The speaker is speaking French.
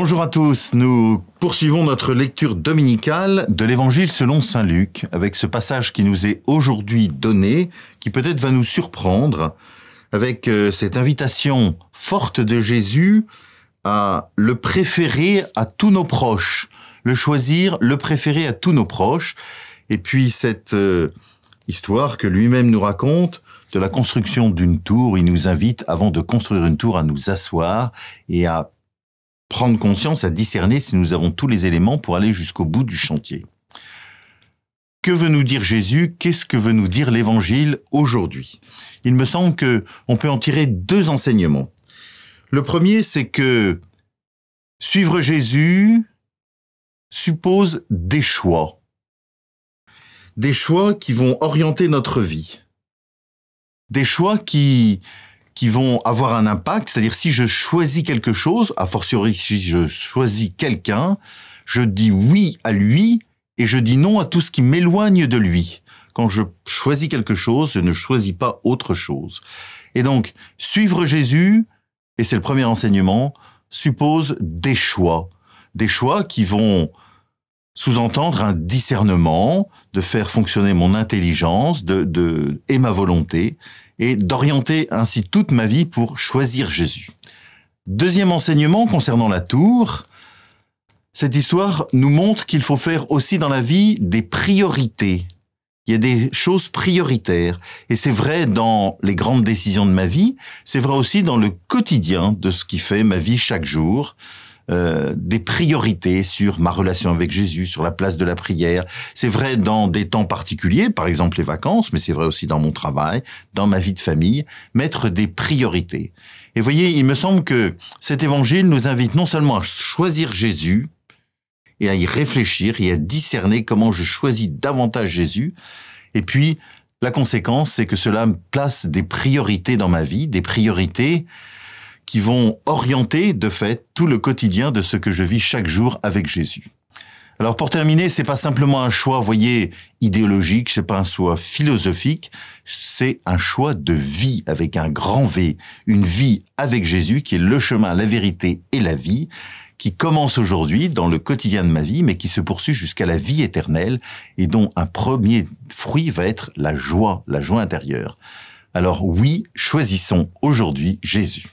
Bonjour à tous, nous poursuivons notre lecture dominicale de l'Évangile selon saint Luc, avec ce passage qui nous est aujourd'hui donné, qui peut-être va nous surprendre, avec cette invitation forte de Jésus à le préférer à tous nos proches, le choisir, le préférer à tous nos proches, et puis cette histoire que lui-même nous raconte de la construction d'une tour. Il nous invite, avant de construire une tour, à nous asseoir et à prendre conscience, à discerner si nous avons tous les éléments pour aller jusqu'au bout du chantier. Que veut nous dire Jésus? Qu'est-ce que veut nous dire l'Évangile aujourd'hui? Il me semble que on peut en tirer deux enseignements. Le premier, c'est que suivre Jésus suppose des choix. Des choix qui vont orienter notre vie. Des choix qui vont avoir un impact, c'est-à-dire si je choisis quelque chose, a fortiori si je choisis quelqu'un, je dis oui à lui et je dis non à tout ce qui m'éloigne de lui. Quand je choisis quelque chose, je ne choisis pas autre chose. Et donc, suivre Jésus, et c'est le premier enseignement, suppose des choix qui vont sous-entendre un discernement, de faire fonctionner mon intelligence et ma volonté, et d'orienter ainsi toute ma vie pour choisir Jésus. Deuxième enseignement concernant la tour, cette histoire nous montre qu'il faut faire aussi dans la vie des priorités. Il y a des choses prioritaires. Et c'est vrai dans les grandes décisions de ma vie, c'est vrai aussi dans le quotidien de ce qui fait ma vie chaque jour. Des priorités sur ma relation avec Jésus, sur la place de la prière. C'est vrai dans des temps particuliers, par exemple les vacances, mais c'est vrai aussi dans mon travail, dans ma vie de famille, mettre des priorités. Et voyez, il me semble que cet évangile nous invite non seulement à choisir Jésus, et à y réfléchir, et à discerner comment je choisis davantage Jésus, et puis la conséquence, c'est que cela me place des priorités dans ma vie, des priorités qui vont orienter, de fait, tout le quotidien de ce que je vis chaque jour avec Jésus. Alors, pour terminer, c'est pas simplement un choix, voyez, idéologique, c'est pas un choix philosophique, c'est un choix de vie avec un grand V, une vie avec Jésus qui est le chemin, la vérité et la vie, qui commence aujourd'hui dans le quotidien de ma vie, mais qui se poursuit jusqu'à la vie éternelle et dont un premier fruit va être la joie intérieure. Alors oui, choisissons aujourd'hui Jésus.